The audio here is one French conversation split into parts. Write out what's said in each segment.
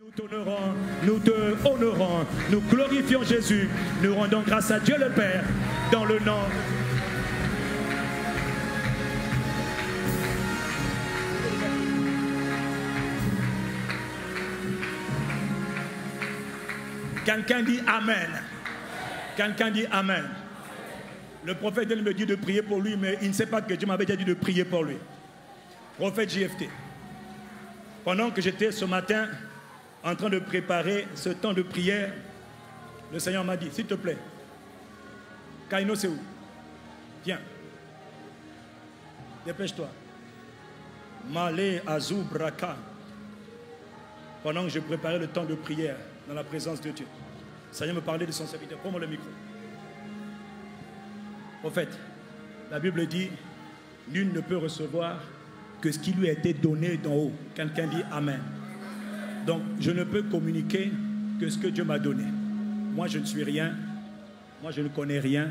Nous t'honorons, nous te honorons, nous glorifions Jésus, nous rendons grâce à Dieu le Père, dans le nom. Quelqu'un dit Amen. Quelqu'un dit Amen. Le prophète me dit de prier pour lui, mais il ne sait pas que Dieu m'avait déjà dit de prier pour lui. Prophète JFT. Pendant que j'étais ce matin en train de préparer ce temps de prière, le Seigneur m'a dit, s'il te plaît, Kaino c'est où? Viens. Dépêche-toi. Malé Azou Braka. Pendant que je préparais le temps de prière dans la présence de Dieu, le Seigneur me parlait de son serviteur. Prends-moi le micro. Prophète, la Bible dit, nul ne peut recevoir que ce qui lui a été donné d'en haut. Quelqu'un dit Amen. Donc, je ne peux communiquer que ce que Dieu m'a donné. Moi, je ne suis rien. Moi, je ne connais rien.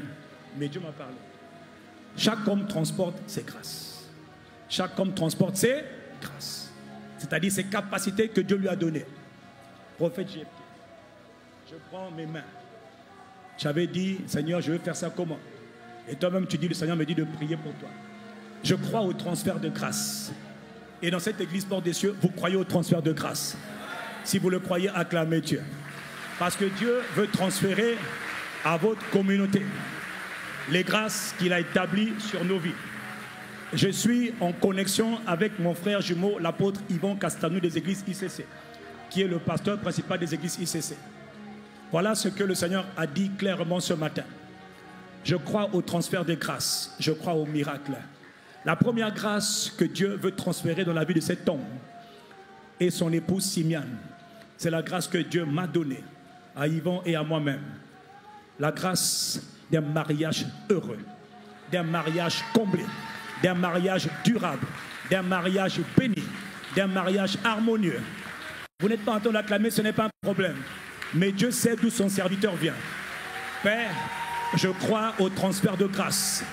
Mais Dieu m'a parlé. Chaque homme transporte ses grâces. Chaque homme transporte ses grâces. C'est-à-dire ses capacités que Dieu lui a données. Prophète JFT, je prends mes mains. J'avais dit, Seigneur, je veux faire ça comment? Et toi-même, tu dis, le Seigneur me dit de prier pour toi. Je crois au transfert de grâce. Et dans cette église Porte des Cieux, vous croyez au transfert de grâce. Si vous le croyez, acclamez Dieu. Parce que Dieu veut transférer à votre communauté les grâces qu'il a établies sur nos vies. Je suis en connexion avec mon frère jumeau, l'apôtre Yvon Castanou des églises ICC, qui est le pasteur principal des églises ICC. Voilà ce que le Seigneur a dit clairement ce matin. Je crois au transfert des grâces. Je crois au miracle. La première grâce que Dieu veut transférer dans la vie de cet homme et son épouse Simiane, c'est la grâce que Dieu m'a donnée à Yvon et à moi-même. La grâce d'un mariage heureux, d'un mariage comblé, d'un mariage durable, d'un mariage béni, d'un mariage harmonieux. Vous n'êtes pas en train d'acclamer, ce n'est pas un problème. Mais Dieu sait d'où son serviteur vient. Père, je crois au transfert de grâce.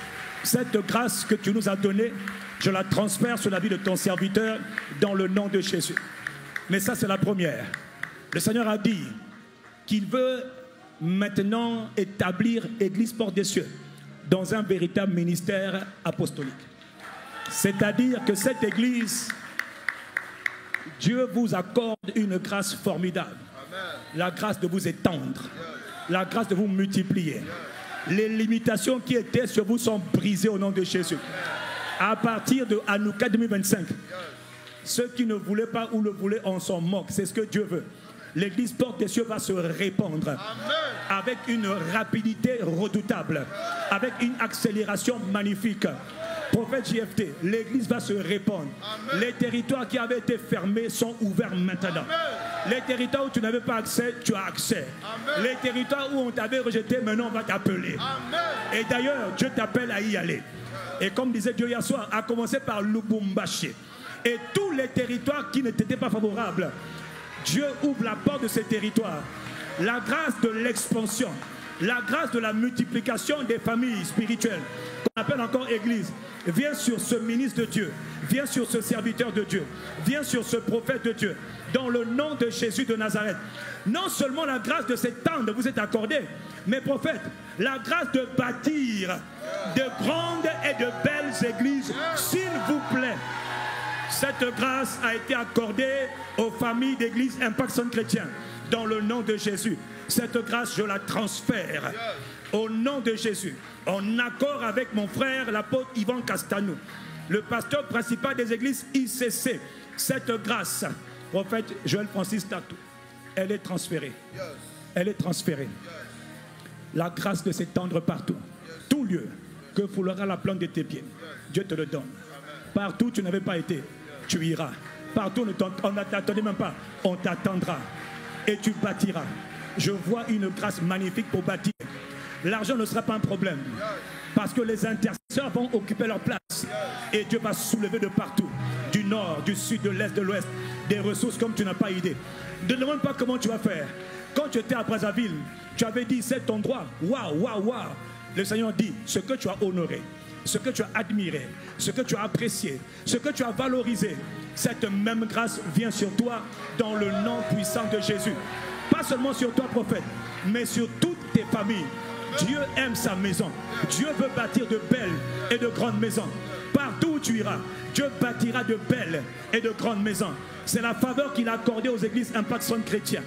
Cette grâce que tu nous as donnée, je la transfère sur la vie de ton serviteur dans le nom de Jésus. Mais ça, c'est la première. Le Seigneur a dit qu'il veut maintenant établir Église Porte des Cieux dans un véritable ministère apostolique. C'est-à-dire que cette Église, Dieu vous accorde une grâce formidable. La grâce de vous étendre, la grâce de vous multiplier. Les limitations qui étaient sur vous sont brisées au nom de Jésus. À partir de Hanouka 2025, ceux qui ne voulaient pas ou le voulaient, on s'en moque. C'est ce que Dieu veut. L'église Porte des Cieux va se répandre. Amen. Avec une rapidité redoutable, avec une accélération magnifique. Prophète JFT, l'église va se répandre. Amen. Les territoires qui avaient été fermés sont ouverts maintenant. Amen. Les territoires où tu n'avais pas accès, tu as accès. Amen. Les territoires où on t'avait rejeté, maintenant on va t'appeler. Et d'ailleurs, Dieu t'appelle à y aller. Et comme disait Dieu hier soir, à commencer par Lubumbashi. Et tous les territoires qui ne t'étaient pas favorables, Dieu ouvre la porte de ces territoires. La grâce de l'expansion, la grâce de la multiplication des familles spirituelles, qu'on appelle encore Église, vient sur ce ministre de Dieu, vient sur ce serviteur de Dieu, vient sur ce prophète de Dieu, dans le nom de Jésus de Nazareth. Non seulement la grâce de s'étendre vous est accordée, mais prophète, la grâce de bâtir de grandes et de belles églises, s'il vous plaît. Cette grâce a été accordée aux familles d'église Impact Centre Chrétien, dans le nom de Jésus. Cette grâce, je la transfère au nom de Jésus, en accord avec mon frère, l'apôtre Yvon Castanou, le pasteur principal des églises ICC. Cette grâce, prophète Joël Francis Tatou, elle est transférée. Elle est transférée. La grâce de s'étendre partout. Tout lieu que foulera la plante de tes pieds, Dieu te le donne. Partout où tu n'avais pas été, tu iras. Partout on ne t'attendait même pas, on t'attendra. Et tu bâtiras. Je vois une grâce magnifique pour bâtir. L'argent ne sera pas un problème. Parce que les intercesseurs vont occuper leur place. Et Dieu va soulever de partout. Du nord, du sud, de l'est, de l'ouest. Des ressources comme tu n'as pas idée. Ne demande pas comment tu vas faire. Quand tu étais à Brazzaville, tu avais dit cet endroit. Waouh, waouh, waouh. Le Seigneur dit, ce que tu as honoré, ce que tu as admiré, ce que tu as apprécié, ce que tu as valorisé, cette même grâce vient sur toi dans le nom puissant de Jésus. Pas seulement sur toi, prophète, mais sur toutes tes familles. Dieu aime sa maison. Dieu veut bâtir de belles et de grandes maisons. Partout où tu iras, Dieu bâtira de belles et de grandes maisons. C'est la faveur qu'il a accordée aux églises Impact Son Chrétien.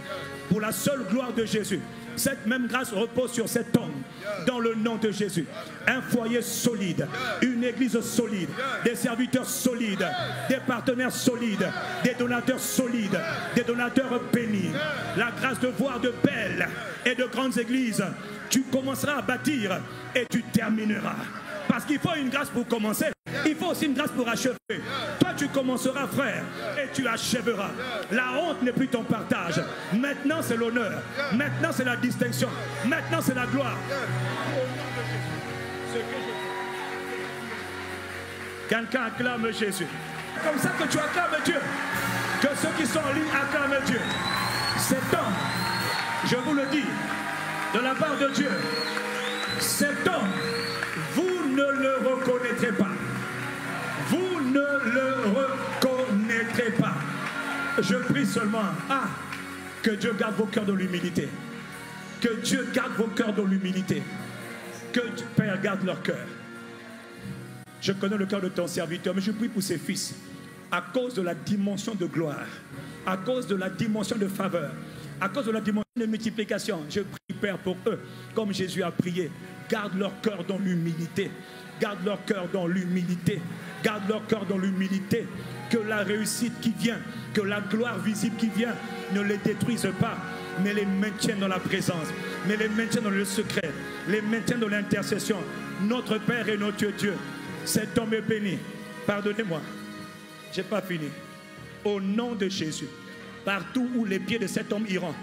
Pour la seule gloire de Jésus. Cette même grâce repose sur cet homme dans le nom de Jésus. Un foyer solide, une église solide, des serviteurs solides, des partenaires solides, des donateurs solides, des donateurs bénis. La grâce de voir de belles et de grandes églises. Tu commenceras à bâtir et tu termineras. Parce qu'il faut une grâce pour commencer. Il faut aussi une grâce pour achever. Toi, tu commenceras, frère, et tu achèveras. La honte n'est plus ton partage. Maintenant, c'est l'honneur. Maintenant, c'est la distinction. Maintenant, c'est la gloire. Quelqu'un acclame Jésus. C'est comme ça que tu acclames Dieu. Que ceux qui sont en ligne acclament Dieu. Cet homme, je vous le dis, de la part de Dieu, cet homme, vous ne le reconnaîtrez pas. Vous ne le reconnaîtrez pas. Je prie seulement, que Dieu garde vos cœurs dans l'humilité. Que Dieu garde vos cœurs dans l'humilité. Que Père garde leur cœur. Je connais le cœur de ton serviteur, mais je prie pour ses fils. À cause de la dimension de gloire, à cause de la dimension de faveur, à cause de la dimension de multiplication, je prie, Père, pour eux, comme Jésus a prié. Garde leur cœur dans l'humilité. Garde leur cœur dans l'humilité. Garde leur cœur dans l'humilité. Que la réussite qui vient, que la gloire visible qui vient, ne les détruise pas, mais les maintienne dans la présence, mais les maintienne dans le secret, les maintienne dans l'intercession. Notre Père et notre Dieu, cet homme est béni. Pardonnez-moi, je n'ai pas fini. Au nom de Jésus, partout où les pieds de cet homme iront,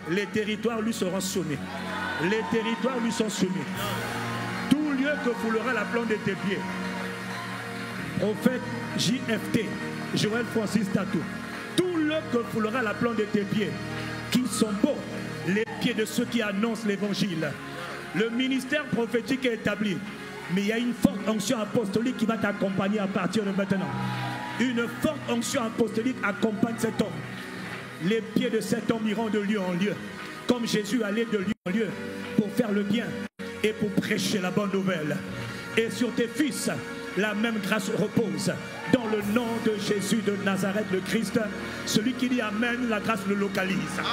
les territoires lui seront soumis. Les territoires lui sont soumis. Tout lieu que foulera la plante de tes pieds. Prophète JFT, Joël Francis Tatou. Tout lieu que foulera la plante de tes pieds, qui sont beaux, les pieds de ceux qui annoncent l'évangile. Le ministère prophétique est établi, mais il y a une forte onction apostolique qui va t'accompagner à partir de maintenant. Une forte onction apostolique accompagne cet homme. Les pieds de cet homme iront de lieu en lieu, comme Jésus allait de lieu en lieu pour faire le bien et pour prêcher la bonne nouvelle. Et sur tes fils, la même grâce repose. Dans le nom de Jésus de Nazareth, le Christ, celui qui dit Amen, la grâce le localise. Amen.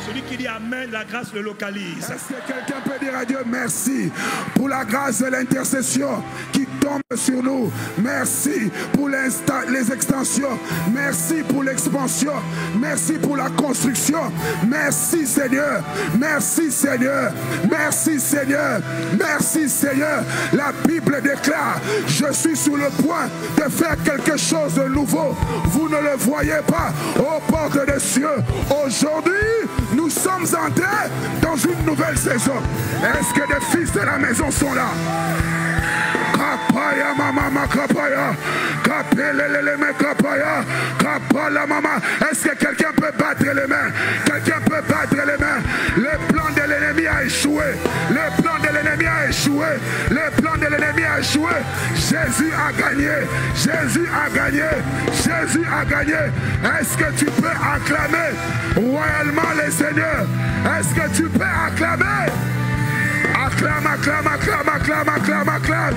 Celui qui dit Amen, la grâce le localise. Est-ce que quelqu'un peut dire à Dieu merci pour la grâce de l'intercession qui tombe sur nous? Merci pour les extensions. Merci pour l'expansion. Merci pour la construction. Merci Seigneur. Merci Seigneur. Merci Seigneur. Merci Seigneur. La Bible déclare, je suis sur le point de faire quelque chose de nouveau. Vous ne le voyez pas aux portes des cieux. Aujourd'hui, nous sommes entrés dans une nouvelle saison. Est-ce que des fils de la maison sont là? Kapaya mama kapaya, kapelele me kapaya, kapala mama. Est-ce que quelqu'un peut battre les mains? Quelqu'un peut battre les mains? Le plan de l'ennemi a échoué. Le plan de l'ennemi a échoué. Le plan de l'ennemi a échoué. Jésus a gagné. Jésus a gagné. Jésus a gagné. Est-ce que tu peux acclamer royalement les seigneurs? Est-ce que tu peux acclamer? Acclame, acclame, acclame, acclame, acclame, acclame.